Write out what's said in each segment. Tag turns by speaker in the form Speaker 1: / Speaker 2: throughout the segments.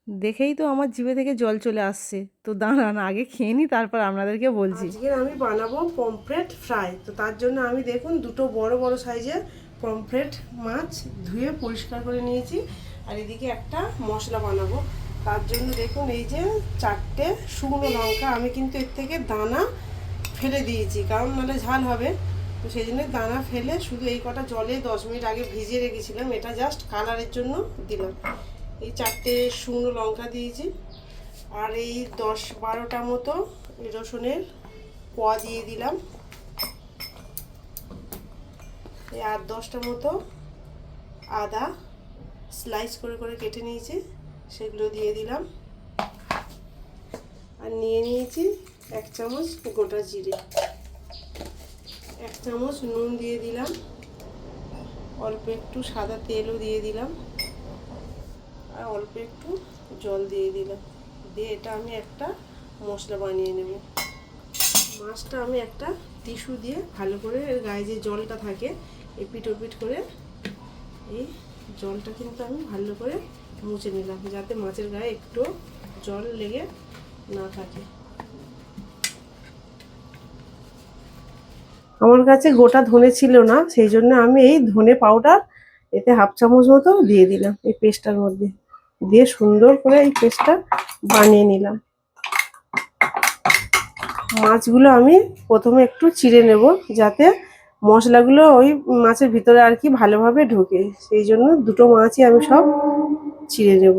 Speaker 1: দেখেই তো আমার জিভে থেকে জল চলে আসছে। তো দাঁড়ান আগে খেয়ে নিই, তারপর আপনাদেরকে বলছি।
Speaker 2: আজকে আমি বানাবো পমফ্রেট ফ্রাই। তো তার জন্য আমি দেখুন দুটো বড় বড় সাইজের পমফ্রেট মাছ ধুয়ে পরিষ্কার করে নিয়েছি। আর এদিকে একটা মশলা বানাবো। তার জন্য দেখুন এই যে 4টে শুকনো লঙ্কা, আমি কিন্তু এর থেকে দানা ফেলে দিয়েছি, কারণ নাহলে ঝাল হবে। তো সেই জন্য দানা ফেলে শুধু এই কটা জলে 10 মিনিট আগে ভিজিয়ে রেখেছিলাম, এটা জাস্ট কালারের জন্য দিলাম। এই 4টে শুকনো লঙ্কা দিয়েছি, আর এই 10-12টা মতো রসুনের কোয়া দিয়ে দিলাম, এই 8-10টা মতো আদা স্লাইস করে করে কেটে নিয়েছি, সেগুলো দিয়ে দিলাম। আর নিয়ে নিয়েছি 1 চামচ গোটা জিরে, 1 চামচ নুন দিয়ে দিলাম, অল্প একটু সাদা তেলও দিয়ে দিলাম, আর অল্প একটু জল দিয়ে দিলাম। দিয়ে এটা আমি একটা মশলা বানিয়ে নেব। মাছটা আমি একটা টিস্যু দিয়ে ভালো করে এর গায়ে যে জলটা থাকে এপিট ওপিট করে এই জলটা কিন্তু আমি ভালো করে মুছে নিলাম, যাতে মাছের গায়ে একটু জল লেগে না থাকে। আমার কাছে গোটা ধনে ছিল না, সেই জন্য আমি এই ধনে পাউডার এতে 1/2 চামচ মতো দিয়ে দিলাম এই পেস্টটার মধ্যে। দিয়ে সুন্দর করে এই পেস্টটা বানিয়ে নিলাম। মাছগুলো আমি প্রথমে একটু চিড়ে নেব, যাতে মশলাগুলো ওই মাছের ভিতরে আর কি ভালোভাবে ঢোকে। সেই জন্য দুটো মাছই আমি সব চিড়ে নেব।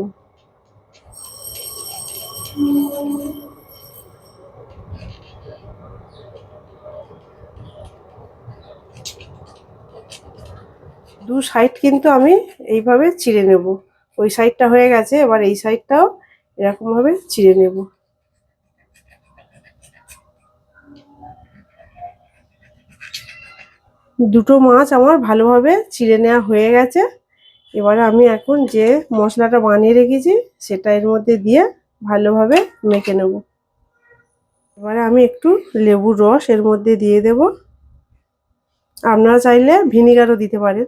Speaker 2: দু সাইড কিন্তু আমি এইভাবে চিড়ে নেব। ওই সাইডটা হয়ে গেছে, এবার এই সাইডটাও এরকমভাবে চিড়ে নেব। দুটো মাছ আমার ভালোভাবে চিড়ে নেওয়া হয়ে গেছে। এবারে আমি এখন যে মশলাটা বানিয়ে রেখেছি সেটা এর মধ্যে দিয়ে ভালোভাবে মেখে নেব। এবারে আমি একটু লেবুর রস এর মধ্যে দিয়ে দেব, আপনারা চাইলে ভিনিগারও দিতে পারেন।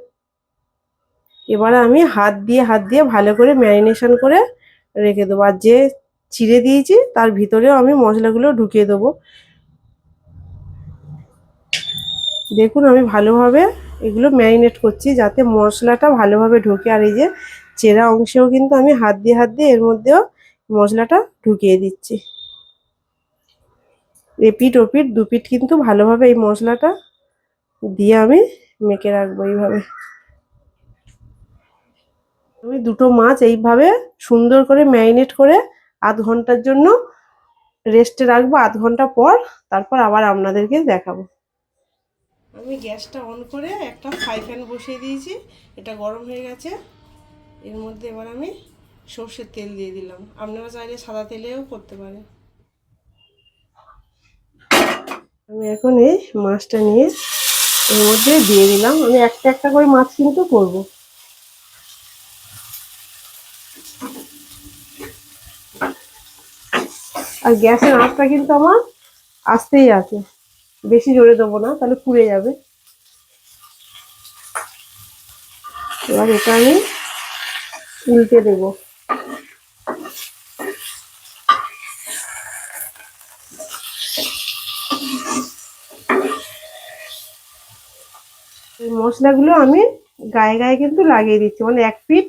Speaker 2: এবারে আমি হাত দিয়ে ভালো করে ম্যারিনেশন করে রেখে দেবো। আর যে চিড়ে দিয়েছি তার ভিতরেও আমি মশলাগুলো ঢুকিয়ে দেবো। দেখুন আমি ভালোভাবে এগুলো ম্যারিনেট করছি, যাতে মশলাটা ভালোভাবে ঢোকে। আর এই যে চেরা অংশেও কিন্তু আমি হাত দিয়ে এর মধ্যেও মশলাটা ঢুকিয়ে দিচ্ছি। এপিট ওপিট দুপিট কিন্তু ভালোভাবে এই মশলাটা দিয়ে আমি মেখে রাখবো এইভাবে। আমি দুটো মাছ এইভাবে সুন্দর করে ম্যারিনেট করে 1/2 ঘন্টার জন্য রেস্টে রাখবো। 1/2 ঘন্টা পর তারপর আবার আপনাদেরকে দেখাবো। আমি গ্যাসটা অন করে একটা ফ্রাই প্যান বসিয়ে দিয়েছি, এটা গরম হয়ে গেছে। এর মধ্যে এবার আমি সর্ষের তেল দিয়ে দিলাম, আপনারা চাইলে সাদা তেলেও করতে পারেন। আমি এখন এই মাছটা নিয়ে এর মধ্যে দিয়ে দিলাম। আমি একটা একটা করে মাছ কিন্তু করব। আর গ্যাসের আঁচটা কিন্তু আমার আস্তেই আছে, বেশি জোরে দেবো না, তাহলে পুড়ে যাবে। এবার এটা আমি উল্টে দেবো। এই মশলাগুলো আমি গায়ে গায়ে কিন্তু লাগিয়ে দিচ্ছি, মানে এক পিঠ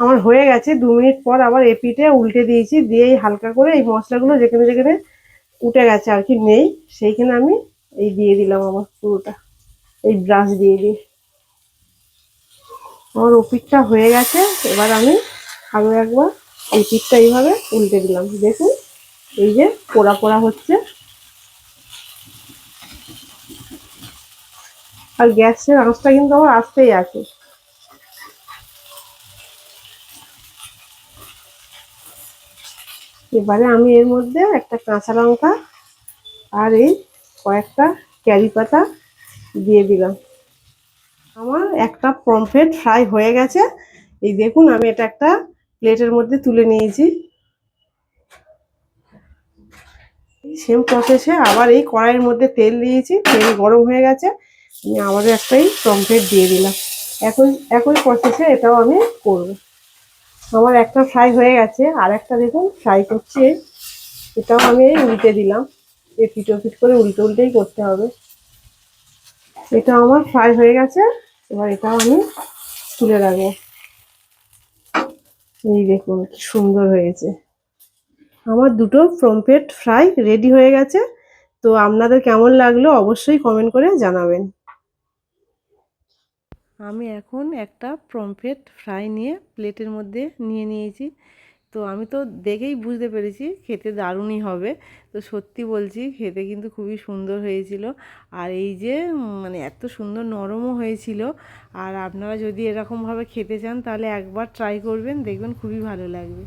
Speaker 2: আমার হয়ে গেছে। 2 মিনিট পর আবার এ পিঠে উল্টে দিয়েছি, দিয়ে হালকা করে এই মশলাগুলো যেখানে যেখানে উঠে গেছে আর কি নেই, সেইখানে আমি এই দিয়ে দিলাম আমার পুরোটা এই ব্রাশ দিয়ে আমার ও পিঠটা হয়ে গেছে। এবার আমি আরো একবার এই পিঠটা এইভাবে উল্টে দিলাম। দেখুন এই যে পোড়া পোড়া হচ্ছে। আর গ্যাসের আঁচটা কিন্তু আমার আস্তেই আছে। এবারে আমি এর মধ্যে একটা কাঁচা লঙ্কা আর এই কয়েকটা কারি পাতা দিয়ে দিলাম। আমার একটা পমফ্রেট ফ্রাই হয়ে গেছে। এই দেখুন আমি এটা একটা প্লেটের মধ্যে তুলে নিয়েছি। সেম প্রসেসে আবার এই কড়াইয়ের মধ্যে তেল দিয়েছি, তেল গরম হয়ে গেছে, আমি আবারও একটাই পমফ্রেট দিয়ে দিলাম। একই একই প্রসেসে এটাও আমি করব। আমার একটা ফ্রাই হয়ে গেছে, আর একটা দেখুন ফ্রাই করছে, এটাও আমি উল্টে দিলাম। এপিট ওপিট করে উল্টে উল্টেই করতে হবে। এটা আমার ফ্রাই হয়ে গেছে, এবার এটাও আমি তুলে রাখবো। এই দেখুন কি সুন্দর হয়েছে। আমার দুটো পমফ্রেট ফ্রাই রেডি হয়ে গেছে। তো আপনাদের কেমন লাগলো অবশ্যই কমেন্ট করে জানাবেন।
Speaker 1: আমি এখন একটা পমফ্রেট ফ্রাই নিয়ে প্লেটের মধ্যে নিয়ে নিয়েছি। তো আমি তো দেখেই বুঝতে পেরেছি খেতে দারুণই হবে। তো সত্যি বলছি খেতে কিন্তু খুবই সুন্দর হয়েছিল। আর এই যে মানে এত সুন্দর নরমও হয়েছিল। আর আপনারা যদি এরকমভাবে খেতে চান তাহলে একবার ট্রাই করবেন, দেখবেন খুবই ভালো লাগবে।